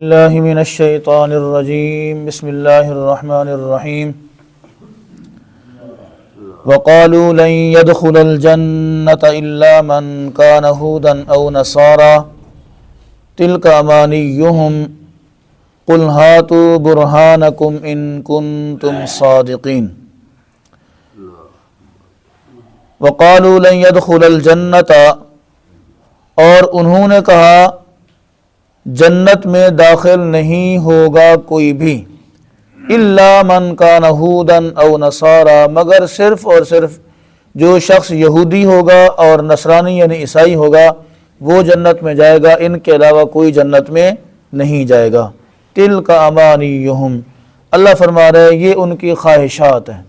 اللہ من الشیطان الرجیم بسم اللہ الرحمن الرحیم وقالوا لن يدخل الجنة إلا من كان هودا أو نصارى تلك أمانيهم قل هاتوا برهانكم إن كنتم صادقين وقالوا لن يدخل الجنة اور انہوں نے کہا جنت میں داخل نہیں ہوگا کوئی بھی الا من کان ہودا او نصارا مگر صرف اور صرف جو شخص یہودی ہوگا اور نصرانی یعنی عیسائی ہوگا وہ جنت میں جائے گا، ان کے علاوہ کوئی جنت میں نہیں جائے گا۔ تلک امانیہم، اللہ فرما رہے یہ ان کی خواہشات ہیں۔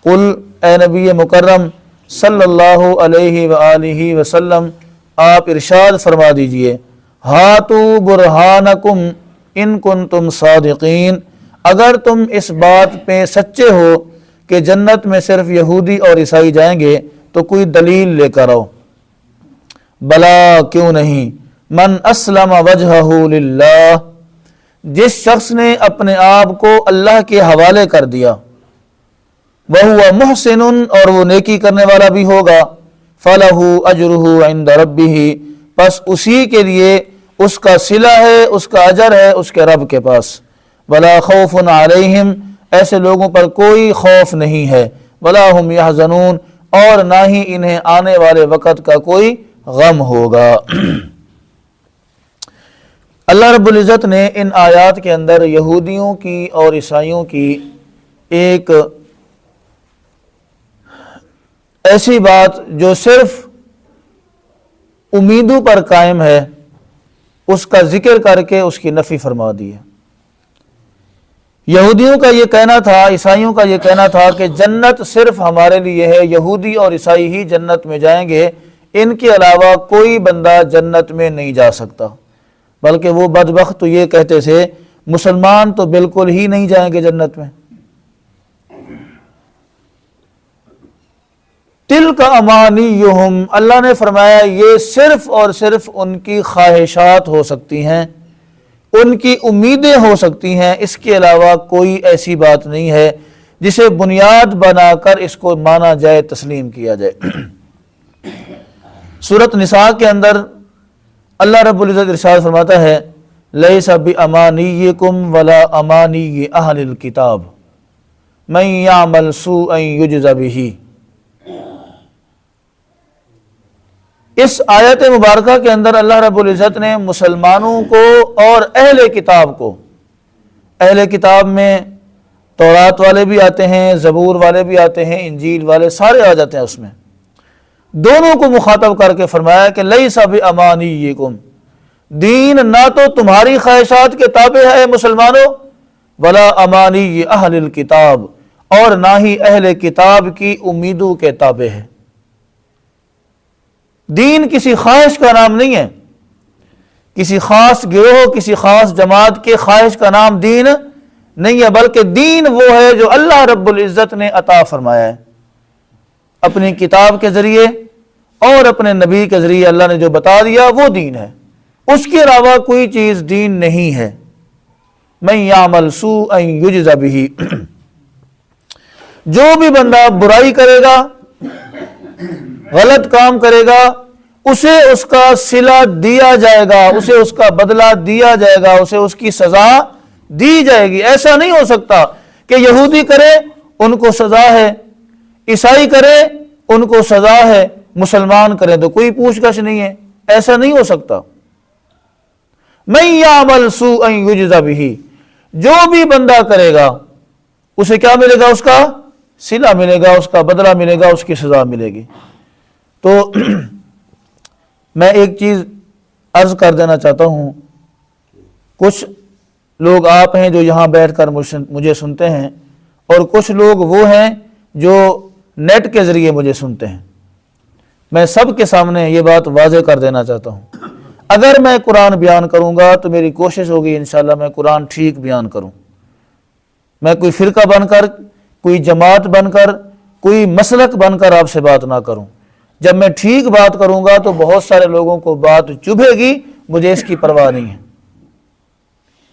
قل اے نبی مکرم صلی اللہ علیہ وآلہ وسلم آپ ارشاد فرما دیجئے ہاتو برہانکم ان کنتم صادقین، اگر تم اس بات پہ سچے ہو کہ جنت میں صرف یہودی اور عیسائی جائیں گے تو کوئی دلیل لے کر آؤ۔ بلا کیوں نہیں، من اسلم وجہہ للہ، جس شخص نے اپنے آپ کو اللہ کے حوالے کر دیا، وَهُوَ مُحْسِنٌ اور وہ نیکی کرنے والا بھی ہوگا، فَلَهُ أَجْرُهُ عِنْدَ رَبِّهِ پس اسی کے لیے اس کا صلہ ہے، اس کا اجر ہے اس کے رب کے پاس۔ وَلَا خَوْفٌ عَلَيْهِمْ ایسے لوگوں پر کوئی خوف نہیں ہے، وَلَا هُمْ يَحْزَنُونَ اور نہ ہی انہیں آنے والے وقت کا کوئی غم ہوگا۔ اللہ رب العزت نے ان آیات کے اندر یہودیوں کی اور عیسائیوں کی ایک ایسی بات جو صرف امیدوں پر قائم ہے اس کا ذکر کر کے اس کی نفی فرما دی ہے۔ یہودیوں کا یہ کہنا تھا، عیسائیوں کا یہ کہنا تھا کہ جنت صرف ہمارے لیے ہے، یہودی اور عیسائی ہی جنت میں جائیں گے، ان کے علاوہ کوئی بندہ جنت میں نہیں جا سکتا۔ بلکہ وہ بدبخت تو یہ کہتے تھے مسلمان تو بالکل ہی نہیں جائیں گے جنت میں۔ تلک امانیہم، اللہ نے فرمایا یہ صرف اور صرف ان کی خواہشات ہو سکتی ہیں، ان کی امیدیں ہو سکتی ہیں، اس کے علاوہ کوئی ایسی بات نہیں ہے جسے بنیاد بنا کر اس کو مانا جائے، تسلیم کیا جائے۔ سورۃ نساء کے اندر اللہ رب العزت ارشاد فرماتا ہے لیس بامانیکم ولا امانی اہل الکتاب من یعمل سوءا یجز بہ۔ اس آیت مبارکہ کے اندر اللہ رب العزت نے مسلمانوں کو اور اہل کتاب کو، اہل کتاب میں تورات والے بھی آتے ہیں، زبور والے بھی آتے ہیں، انجیل والے سارے آ جاتے ہیں، اس میں دونوں کو مخاطب کر کے فرمایا کہ لیس بامانیکم، دین نہ تو تمہاری خواہشات کے تابع ہے مسلمانوں، ولا امانی اہل الکتاب اور نہ ہی اہل کتاب کی امیدوں کے تابع ہے۔ دین کسی خواہش کا نام نہیں ہے، کسی خاص گروہ کسی خاص جماعت کے خواہش کا نام دین نہیں ہے، بلکہ دین وہ ہے جو اللہ رب العزت نے عطا فرمایا ہے اپنی کتاب کے ذریعے اور اپنے نبی کے ذریعے۔ اللہ نے جو بتا دیا وہ دین ہے، اس کے علاوہ کوئی چیز دین نہیں ہے۔ من یعمل سوءا یجز بہ، جو بھی بندہ برائی کرے گا، غلط کام کرے گا، اسے اس کا صلہ دیا جائے گا، اسے اس کا بدلہ دیا جائے گا، اسے اس کی سزا دی جائے گی۔ ایسا نہیں ہو سکتا کہ یہودی کرے ان کو سزا ہے، عیسائی کرے ان کو سزا ہے، مسلمان کرے تو کوئی پوچھ گچھ نہیں ہے، ایسا نہیں ہو سکتا۔ من یعمل سوءا یجز بہ، جو بھی بندہ کرے گا اسے کیا ملے گا؟ اس کا صلہ ملے گا، اس کا بدلہ ملے گا، اس کی سزا ملے گی۔ تو میں ایک چیز عرض کر دینا چاہتا ہوں، کچھ لوگ آپ ہیں جو یہاں بیٹھ کر مجھے سنتے ہیں، اور کچھ لوگ وہ ہیں جو نیٹ کے ذریعے مجھے سنتے ہیں۔ میں سب کے سامنے یہ بات واضح کر دینا چاہتا ہوں، اگر میں قرآن بیان کروں گا تو میری کوشش ہوگی انشاءاللہ میں قرآن ٹھیک بیان کروں، میں کوئی فرقہ بن کر، کوئی جماعت بن کر، کوئی مسلک بن کر آپ سے بات نہ کروں۔ جب میں ٹھیک بات کروں گا تو بہت سارے لوگوں کو بات چبھے گی، مجھے اس کی پرواہ نہیں ہے۔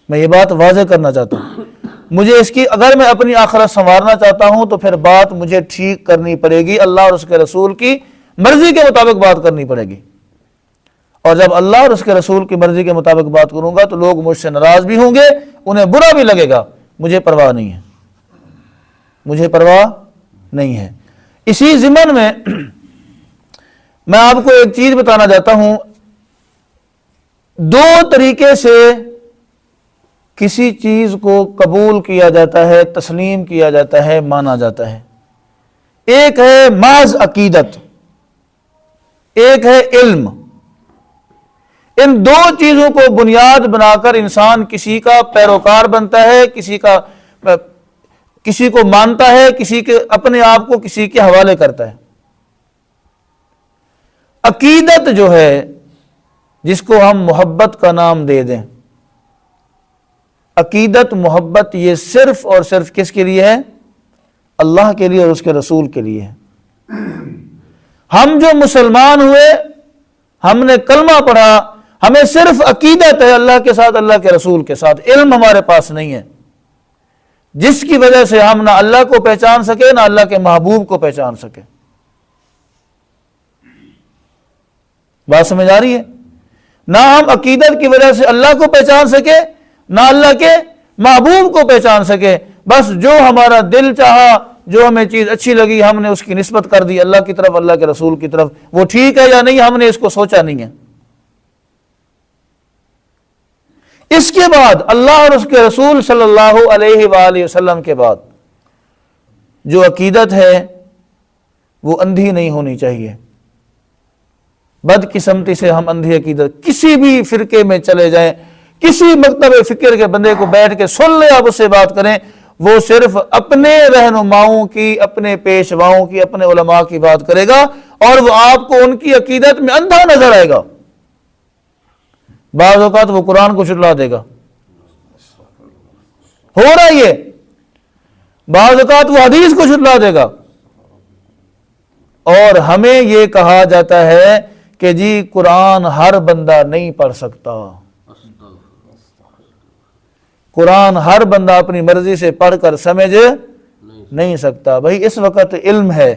میں یہ بات واضح کرنا چاہتا ہوں. مجھے اس کی اگر میں اپنی آخرت سنوارنا چاہتا ہوں تو پھر بات مجھے ٹھیک کرنی پڑے گی، اللہ اور اس کے رسول کی مرضی کے مطابق بات کرنی پڑے گی. اور جب اللہ اور اس کے رسول کی مرضی کے مطابق بات کروں گا تو لوگ مجھ سے ناراض بھی ہوں گے، انہیں برا بھی لگے گا، مجھے پرواہ نہیں ہے، مجھے پرواہ نہیں ہے. اسی ضمن میں میں آپ کو ایک چیز بتانا چاہتا ہوں. دو طریقے سے کسی چیز کو قبول کیا جاتا ہے، تسلیم کیا جاتا ہے، مانا جاتا ہے. ایک ہے محض عقیدت، ایک ہے علم. ان دو چیزوں کو بنیاد بنا کر انسان کسی کا پیروکار بنتا ہے، کسی کو مانتا ہے، کسی کے اپنے آپ کو کسی کے حوالے کرتا ہے. عقیدت جو ہے جس کو ہم محبت کا نام دے دیں، عقیدت محبت یہ صرف اور صرف کس کے لیے ہے؟ اللہ کے لیے اور اس کے رسول کے لیے ہے. ہم جو مسلمان ہوئے، ہم نے کلمہ پڑھا، ہمیں صرف عقیدت ہے اللہ کے ساتھ، اللہ کے رسول کے ساتھ. علم ہمارے پاس نہیں ہے، جس کی وجہ سے ہم نہ اللہ کو پہچان سکے نہ اللہ کے محبوب کو پہچان سکے. بات سمجھ آ رہی ہے؟ نہ ہم عقیدت کی وجہ سے اللہ کو پہچان سکے نہ اللہ کے محبوب کو پہچان سکے. بس جو ہمارا دل چاہا، جو ہمیں چیز اچھی لگی، ہم نے اس کی نسبت کر دی اللہ کی طرف، اللہ کے رسول کی طرف. وہ ٹھیک ہے یا نہیں ہم نے اس کو سوچا نہیں ہے. اس کے بعد اللہ اور اس کے رسول صلی اللہ علیہ وآلہ وسلم کے بعد جو عقیدت ہے وہ اندھی نہیں ہونی چاہیے. بدقسمتی سے ہم اندھی عقیدت، کسی بھی فرقے میں چلے جائیں، کسی مکتب فکر کے بندے کو بیٹھ کے سن لیں، آپ اس سے بات کریں، وہ صرف اپنے رہنماؤں کی، اپنے پیشواؤں کی، اپنے علماء کی بات کرے گا اور وہ آپ کو ان کی عقیدت میں اندھا نظر آئے گا. بعض اوقات وہ قرآن کو جھٹلا دے گا، ہو رہا ہے یہ. بعض اوقات وہ حدیث کو جھٹلا دے گا. اور ہمیں یہ کہا جاتا ہے کہ جی قرآن ہر بندہ نہیں پڑھ سکتا، قرآن ہر بندہ اپنی مرضی سے پڑھ کر سمجھ نہیں سکتا. بھائی اس وقت علم ہے،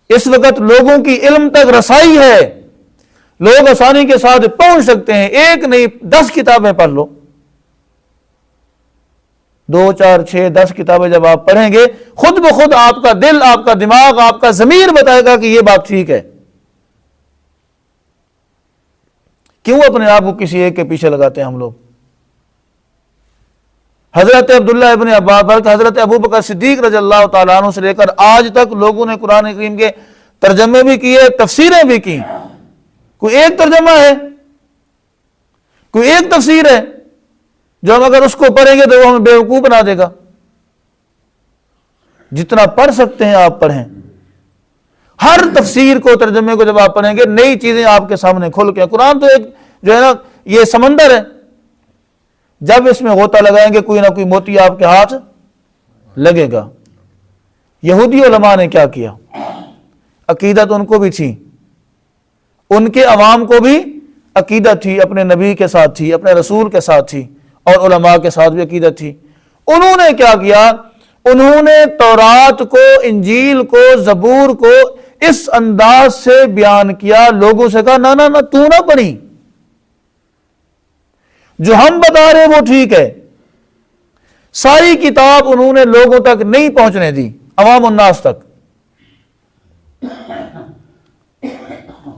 اس وقت لوگوں کی علم تک رسائی ہے، لوگ آسانی کے ساتھ پہنچ سکتے ہیں. ایک نہیں 10 کتابیں پڑھ لو، 2 4 6 10 کتابیں جب آپ پڑھیں گے، خود بخود آپ کا دل، آپ کا دماغ، آپ کا ضمیر بتائے گا کہ یہ بات ٹھیک ہے. کیوں اپنے آپ کو کسی ایک کے پیچھے لگاتے ہیں ہم لوگ؟ حضرت عبداللہ ابن عباس بلکہ حضرت ابوبکر صدیق رضی اللہ تعالیٰ عنہ سے لے کر آج تک لوگوں نے قرآن کریم کے ترجمے بھی کیے، تفسیریں بھی کی. کوئی ایک ترجمہ ہے، کوئی ایک تفسیر ہے جو ہم اگر اس کو پڑھیں گے تو وہ ہمیں بیوقوف بنا دے گا. جتنا پڑھ سکتے ہیں آپ پڑھیں. ہر تفسیر کو، ترجمے کو جب آپ پڑھیں گے نئی چیزیں آپ کے سامنے کھل کے. قرآن تو ایک جو ہے نا یہ سمندر ہے، جب اس میں غوطہ لگائیں گے کوئی نہ کوئی موتی آپ کے ہاتھ لگے گا. یہودی علماء نے کیا کیا؟ عقیدت ان کو بھی تھی، ان کے عوام کو بھی عقیدت تھی، اپنے نبی کے ساتھ تھی، اپنے رسول کے ساتھ تھی، اور علماء کے ساتھ بھی عقیدت تھی. انہوں نے کیا کیا؟ انہوں نے تورات کو، انجیل کو، زبور کو اس انداز سے بیان کیا، لوگوں سے کہا نہ نہ نہ تو نہ پڑھی، جو ہم بتا رہے وہ ٹھیک ہے. ساری کتاب انہوں نے لوگوں تک نہیں پہنچنے دی، عوام الناس تک.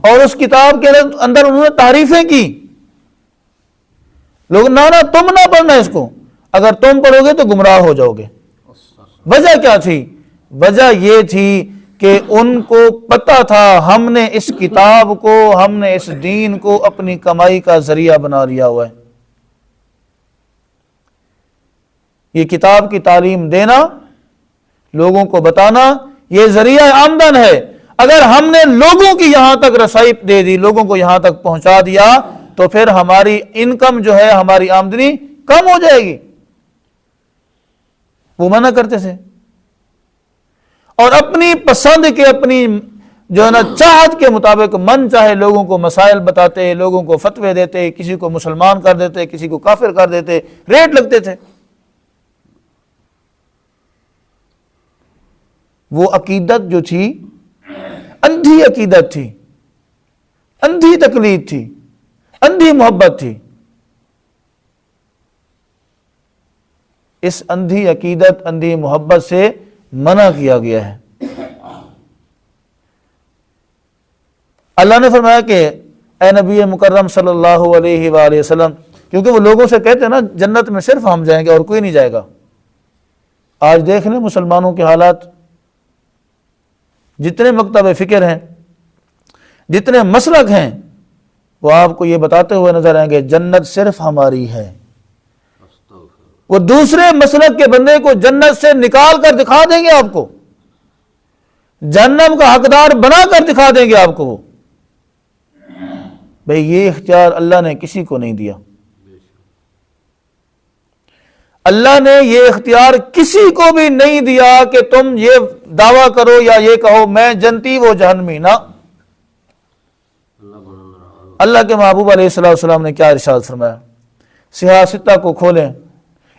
اور اس کتاب کے اندر انہوں نے تعریفیں کی. لوگ نہ تم نہ پڑھنا اس کو، اگر تم پڑھو گے تو گمراہ ہو جاؤ گے. وجہ کیا تھی؟ وجہ یہ تھی کہ ان کو پتہ تھا ہم نے اس کتاب کو، ہم نے اس دین کو اپنی کمائی کا ذریعہ بنا لیا ہوا ہے. یہ کتاب کی تعلیم دینا، لوگوں کو بتانا، یہ ذریعہ آمدن ہے. اگر ہم نے لوگوں کی یہاں تک رسائی دے دی، لوگوں کو یہاں تک پہنچا دیا، تو پھر ہماری انکم جو ہے، ہماری آمدنی کم ہو جائے گی. وہ منع کرتے تھے اور اپنی پسند کے، اپنی جو ہے نا چاہت کے مطابق من چاہے لوگوں کو مسائل بتاتے، لوگوں کو فتوے دیتے، کسی کو مسلمان کر دیتے، کسی کو کافر کر دیتے، ریٹ لگتے تھے۔ وہ عقیدت جو تھی اندھی عقیدت تھی، اندھی تقلید تھی، اندھی محبت تھی۔ اس اندھی عقیدت، اندھی محبت سے منع کیا گیا ہے۔ اللہ نے فرمایا کہ اے نبی مکرم صلی اللہ علیہ وآلہ وسلم، کیونکہ وہ لوگوں سے کہتے ہیں نا جنت میں صرف ہم جائیں گے اور کوئی نہیں جائے گا۔ آج دیکھ لیں مسلمانوں کے حالات، جتنے مکتب فکر ہیں، جتنے مسلک ہیں، وہ آپ کو یہ بتاتے ہوئے نظر آئیں گے جنت صرف ہماری ہے۔ وہ دوسرے مسلک کے بندے کو جنت سے نکال کر دکھا دیں گے، آپ کو جہنم کا حقدار بنا کر دکھا دیں گے آپ کو۔ وہ بھئی یہ اختیار اللہ نے کسی کو نہیں دیا۔ اللہ نے یہ اختیار کسی کو بھی نہیں دیا کہ تم یہ دعویٰ کرو یا یہ کہو میں جنتی وہ جہنمی، نہ۔ اللہ کے محبوب علیہ السلام نے کیا ارشاد فرمایا؟ صحیح ستہ کو کھولیں،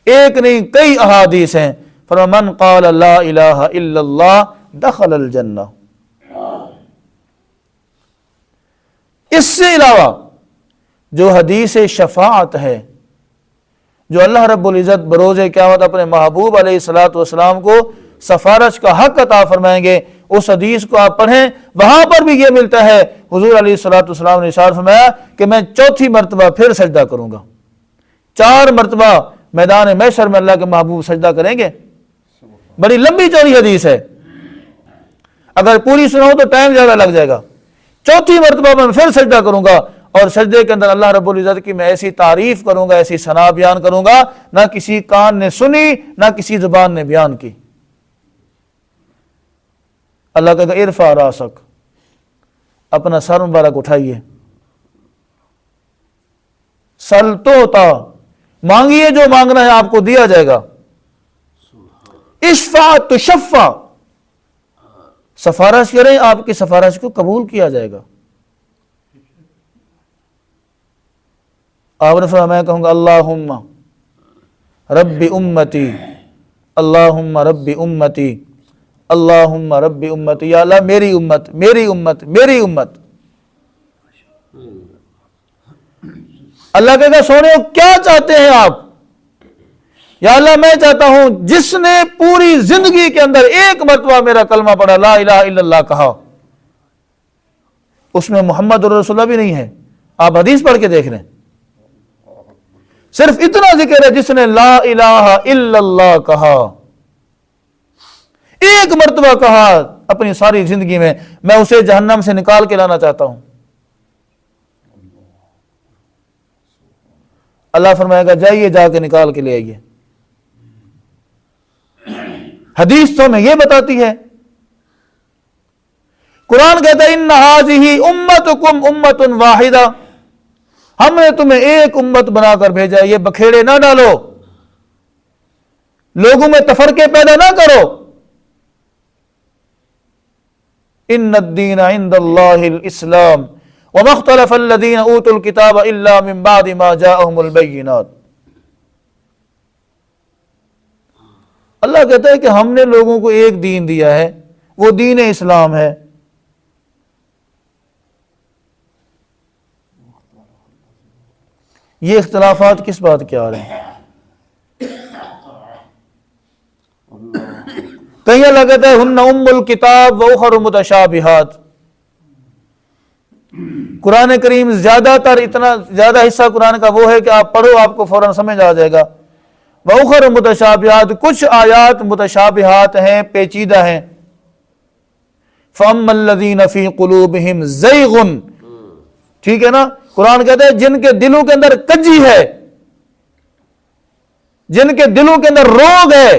ایک نہیں کئی احادیث ہیں۔ فرمایا من قال لا الہ الا اللہ دخل الجنہ۔ اس سے علاوہ جو حدیث شفاعت ہے، جو اللہ رب العزت بروز قیامت اپنے محبوب علیہ السلام کو سفارش کا حق عطا فرمائیں گے، اس حدیث کو آپ پڑھیں، وہاں پر بھی یہ ملتا ہے۔ حضور علیہ السلام نے ارشاد فرمایا کہ میں چوتھی مرتبہ پھر سجدہ کروں گا۔ 4 مرتبہ میدان محشر میں اللہ کے محبوب سجدہ کریں گے۔ بڑی لمبی چوڑی حدیث ہے، اگر پوری سنو تو ٹائم زیادہ لگ جائے گا۔ چوتھی مرتبہ میں پھر سجدہ کروں گا، اور سجدے کے اندر اللہ رب العزت کی میں ایسی تعریف کروں گا، ایسی ثنا بیان کروں گا، نہ کسی کان نے سنی، نہ کسی زبان نے بیان کی۔ اللہ کہے گا ارفع راسک، اپنا سر مبارک اٹھائیے، سل توتا، مانگیے جو مانگنا ہے آپ کو دیا جائے گا، اشفع تشفع، سفارش کریں آپ کی سفارش کو قبول کیا جائے گا۔ آپ نے فرمایا میں کہوں گا اللہم رب امتی، اللہم رب امتی، اللہم رب امتی، یا اللہ میری امت، میری امت، میری امت۔ اللہ کہے گا سونے کیا چاہتے ہیں آپ؟ یا اللہ میں چاہتا ہوں جس نے پوری زندگی کے اندر ایک مرتبہ میرا کلمہ پڑھا، لا الہ الا اللہ کہا، اس میں محمد رسول اللہ بھی نہیں ہے، آپ حدیث پڑھ کے دیکھ رہے ہیں، صرف اتنا ذکر ہے جس نے لا الہ الا اللہ کہا، ایک مرتبہ کہا اپنی ساری زندگی میں اسے جہنم سے نکال کے لانا چاہتا ہوں۔ اللہ فرمائے گا جائیے جا کے نکال کے لے آئیے۔ حدیث تو ہمیں یہ بتاتی ہے، قرآن کہتا ہے ان ھذہ امتکم امۃ واحدہ، ہم نے تمہیں ایک امت بنا کر بھیجا، یہ بکھیڑے نہ ڈالو، لوگوں میں تفرقے پیدا نہ کرو۔ ان الدین عند اللہ الاسلام وما اختلف الذین اوتوا الکتاب الا من بعد ما جاءهم البینات۔ اللہ کہتا ہے کہ ہم نے لوگوں کو ایک دین دیا ہے، وہ دین اسلام ہے۔ یہ اختلافات کس بات کے آ رہے ہیں؟ کہیں اللہ کہتا ہے ہن ام الکتاب و اخر متشابہات، قرآن کریم زیادہ تر اتنا زیادہ حصہ قرآن کا وہ ہے کہ آپ پڑھو آپ کو فوراً سمجھ آ جائے گا۔ وَأُخَرُ مُتَشَابِهَاتٌ، کچھ آیات متشابہات ہیں، پیچیدہ ہیں۔ فَأَمَّا الَّذِينَ فِي قُلُوبِهِمْ زَيْغٌ، ٹھیک ہے نا، قرآن کہتا ہے جن کے دلوں کے اندر کجی ہے، جن کے دلوں کے اندر روگ ہے،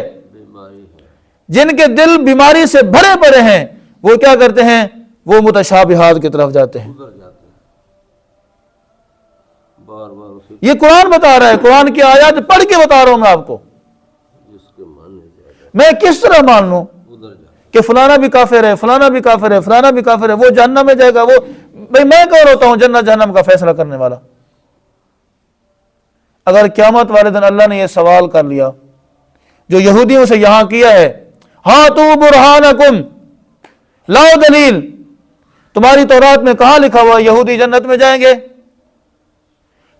جن کے دل بیماری سے بھرے پڑے ہیں، وہ کیا کرتے ہیں؟ وہ متشابہات کی طرف جاتے ہیں۔ یہ قرآن بتا رہا ہے، قرآن کی آیات پڑھ کے بتا رہا ہوں میں آپ کو، میں کس طرح مان لوں؟ کہ فلانا بھی کافر ہے، فلانا بھی کافر ہے، فلانا بھی کافر ہے، وہ جہنم میں جائے گا، وہ بھئی میں کون ہوتا ہوں جنت جہنم کا فیصلہ کرنے والا؟ اگر قیامت والے دن اللہ نے یہ سوال کر لیا جو یہودیوں سے یہاں کیا ہے، ہاتو برہانکم، لاؤ دلیل، تمہاری تورات میں کہاں لکھا ہوا یہودی جنت میں جائیں گے؟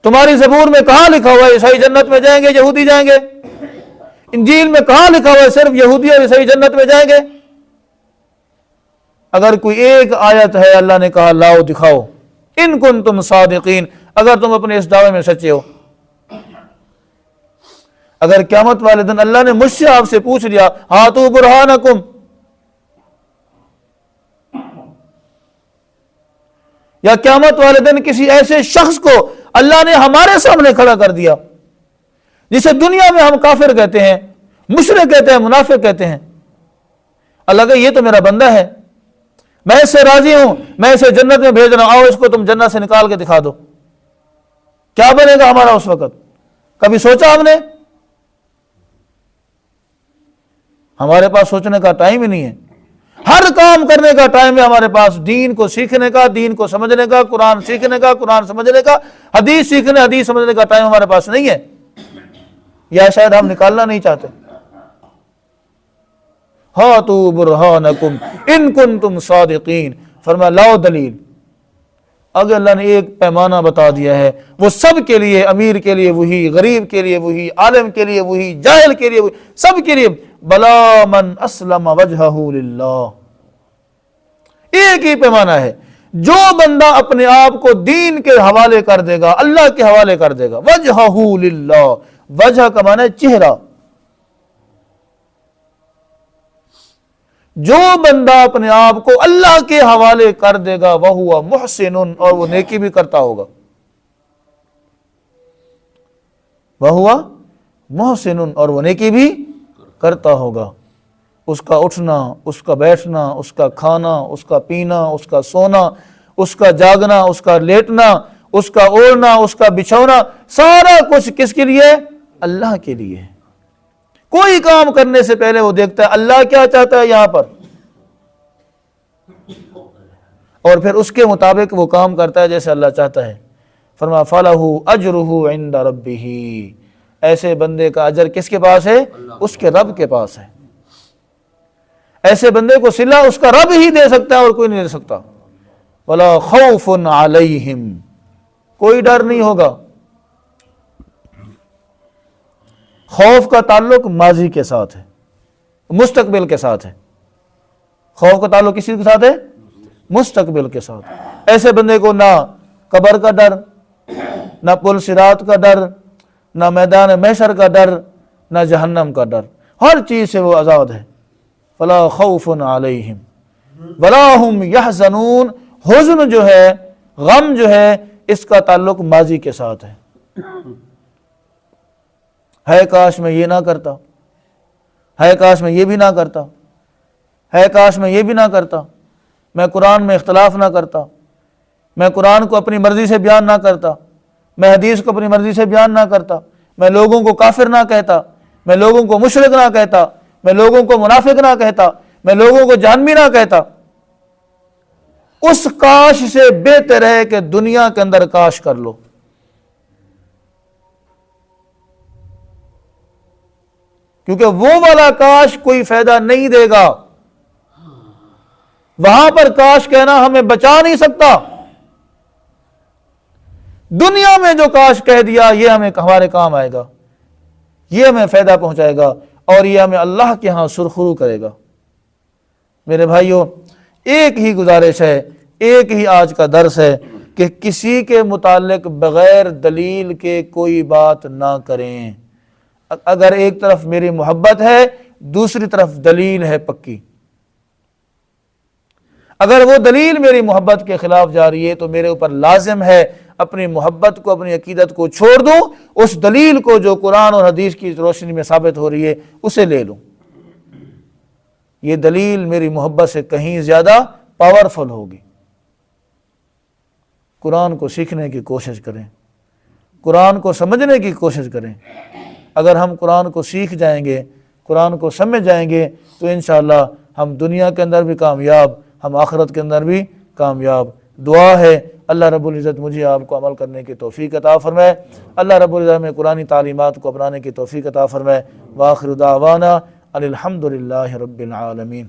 تمہاری زبور میں کہاں لکھا ہوا عیسائی جنت میں جائیں گے، یہودی جائیں گے؟ انجیل میں کہاں لکھا ہوا ہے صرف یہودی اور عیسائی جنت میں جائیں گے؟ اگر کوئی ایک آیت ہے، اللہ نے کہا لاؤ دکھاؤ، ان کنتم صادقین، اگر تم اپنے اس دعوے میں سچے ہو۔ اگر قیامت والے دن اللہ نے مجھ سے آپ سے پوچھ لیا ہاتو برہانکم، یا قیامت والے دن کسی ایسے شخص کو اللہ نے ہمارے سامنے کھڑا کر دیا جسے دنیا میں ہم کافر کہتے ہیں، مشرک کہتے ہیں، منافق کہتے ہیں، اللہ کہ یہ تو میرا بندہ ہے، میں اس سے راضی ہوں، میں اسے جنت میں بھیج رہا ہوں، آؤ اس کو تم جنت سے نکال کے دکھا دو، کیا بنے گا ہمارا اس وقت؟ کبھی سوچا ہم نے؟ ہمارے پاس سوچنے کا ٹائم ہی نہیں ہے، ہر کام کرنے کا ٹائم ہے ہمارے پاس، دین کو سیکھنے کا، دین کو سمجھنے کا، قرآن سیکھنے کا، قرآن سمجھنے کا، حدیث سیکھنے، حدیث سمجھنے کا ٹائم ہمارے پاس نہیں ہے، یا شاید ہم نکالنا نہیں چاہتے۔ ہاتو برہانکم ان کنتم صادقین، فرمایا لاؤ دلیل۔ اگر اللہ نے ایک پیمانہ بتا دیا ہے، وہ سب کے لیے، امیر کے لیے وہی، غریب کے لیے وہی، عالم کے لیے وہی، جاہل کے لیے وہی، سب کے لیے، بلا من اسلم وجہہ للہ، ایک ہی پیمانہ ہے، جو بندہ اپنے آپ کو دین کے حوالے کر دے گا، اللہ کے حوالے کر دے گا، وجہہ للہ، وجہ کا معنی ہے چہرہ، جو بندہ اپنے آپ کو اللہ کے حوالے کر دے گا وَهُوَ مُحْسِنٌ، اور وہ نیکی بھی کرتا ہوگا، وَهُوَ مُحْسِنٌ، اور وہ نیکی بھی کرتا ہوگا، اس کا اٹھنا، اس کا بیٹھنا، اس کا کھانا، اس کا پینا، اس کا سونا، اس کا جاگنا، اس کا لیٹنا، اس کا اوڑھنا، اس کا بچھونا، سارا کچھ کس کے لیے؟ اللہ کے لیے۔ کوئی کام کرنے سے پہلے وہ دیکھتا ہے اللہ کیا چاہتا ہے یہاں پر، اور پھر اس کے مطابق وہ کام کرتا ہے جیسے اللہ چاہتا ہے۔ فرمایا فَلَهُ أَجْرُهُ عِنْدَ رَبِّهِ، ایسے بندے کا اجر کس کے پاس ہے؟ اس کے رب کے پاس ہے۔ ایسے بندے کو صلہ اس کا رب ہی دے سکتا ہے اور کوئی نہیں دے سکتا۔ وَلَا خَوْفٌ عَلَيْهِمْ، کوئی ڈر نہیں ہوگا۔ خوف کا تعلق ماضی کے ساتھ ہے، مستقبل کے ساتھ ہے۔ خوف کا تعلق کسی کے ساتھ ہے؟ مستقبل کے ساتھ۔ ایسے بندے کو نہ قبر کا ڈر، نہ پل صراط کا ڈر، نہ میدان محشر کا ڈر، نہ جہنم کا ڈر، ہر چیز سے وہ آزاد ہے۔ فلا خوف علیہم ولا هم یحزنون، حزن جو ہے، غم جو ہے، اس کا تعلق ماضی کے ساتھ ہے۔ ہے کاش میں یہ نہ کرتا، ہے کاش میں یہ بھی نہ کرتا، ہے کاش میں یہ بھی نہ کرتا، میں قرآن میں اختلاف نہ کرتا، میں قرآن کو اپنی مرضی سے بیان نہ کرتا، میں حدیث کو اپنی مرضی سے بیان نہ کرتا، میں لوگوں کو کافر نہ کہتا، میں لوگوں کو مشرک نہ کہتا، میں لوگوں کو منافق نہ کہتا، میں لوگوں کو جہنمی نہ کہتا۔ اس کاش سے بہتر ہے کہ دنیا کے اندر کاش کر لو، کیونکہ وہ والا کاش کوئی فائدہ نہیں دے گا، وہاں پر کاش کہنا ہمیں بچا نہیں سکتا۔ دنیا میں جو کاش کہہ دیا یہ ہمارے کام آئے گا، یہ ہمیں فائدہ پہنچائے گا، اور یہ ہمیں اللہ کے ہاں سرخرو کرے گا۔ میرے بھائیوں، ایک ہی گزارش ہے، ایک ہی آج کا درس ہے کہ کسی کے متعلق بغیر دلیل کے کوئی بات نہ کریں۔ اگر ایک طرف میری محبت ہے، دوسری طرف دلیل ہے پکی، اگر وہ دلیل میری محبت کے خلاف جا رہی ہے تو میرے اوپر لازم ہے اپنی محبت کو، اپنی عقیدت کو چھوڑ دوں، اس دلیل کو جو قرآن اور حدیث کی روشنی میں ثابت ہو رہی ہے اسے لے لوں۔ یہ دلیل میری محبت سے کہیں زیادہ پاورفل ہوگی۔ قرآن کو سیکھنے کی کوشش کریں، قرآن کو سمجھنے کی کوشش کریں۔ اگر ہم قرآن کو سیکھ جائیں گے، قرآن کو سمجھ جائیں گے تو انشاءاللہ ہم دنیا کے اندر بھی کامیاب، ہم آخرت کے اندر بھی کامیاب۔ دعا ہے اللہ رب العزت مجھے آپ کو عمل کرنے کی توفیق عطا فرمائے، اللہ رب العزت میں قرآنی تعلیمات کو اپنانے کی توفیق عطا فرمائے۔ وآخر دعوانا ان الحمد للہ رب العالمین۔